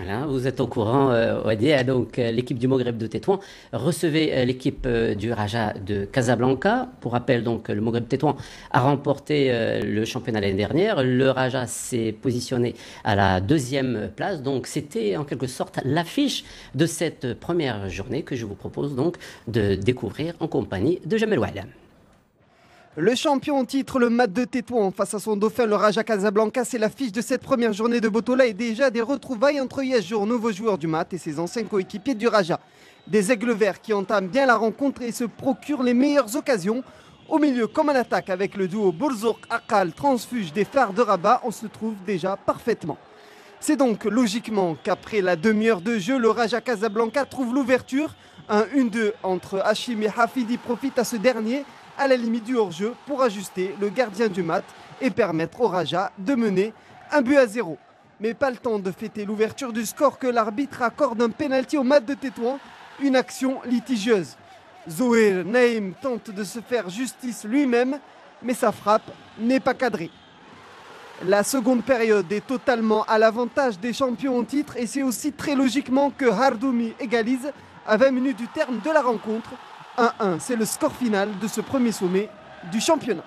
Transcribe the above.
Voilà, vous êtes au courant, Wadi. Donc, l'équipe du Maghreb de Tétouan recevait l'équipe du Raja de Casablanca. Pour rappel, donc, le Maghreb Tétouan a remporté le championnat l'année dernière. Le Raja s'est positionné à la deuxième place. Donc, c'était en quelque sorte l'affiche de cette première journée que je vous propose donc de découvrir en compagnie de Jamel Wahlam. Le champion en titre, le Mat de Tétouan, face à son dauphin, le Raja Casablanca, c'est l'affiche de cette première journée de Botola et déjà des retrouvailles entre Yasjour, nouveau joueur du Mat, et ses anciens coéquipiers du Raja. Des aigles verts qui entament bien la rencontre et se procurent les meilleures occasions. Au milieu, comme à l'attaque, avec le duo Bourzouk-Akal, transfuge des phares de Rabat, on se trouve déjà parfaitement. C'est donc logiquement qu'après la demi-heure de jeu, le Raja Casablanca trouve l'ouverture. Un 1-2 entre Hachim et Hafidi profite à ce dernier à la limite du hors-jeu pour ajuster le gardien du Mat et permettre au Raja de mener 1-0. Mais pas le temps de fêter l'ouverture du score que l'arbitre accorde un pénalty au Mat de Tétouan, une action litigieuse. Zouhir Naïm tente de se faire justice lui-même, mais sa frappe n'est pas cadrée. La seconde période est totalement à l'avantage des champions en titre et c'est aussi très logiquement que Hardoumi égalise à 20 minutes du terme de la rencontre. 1-1, c'est le score final de ce premier sommet du championnat.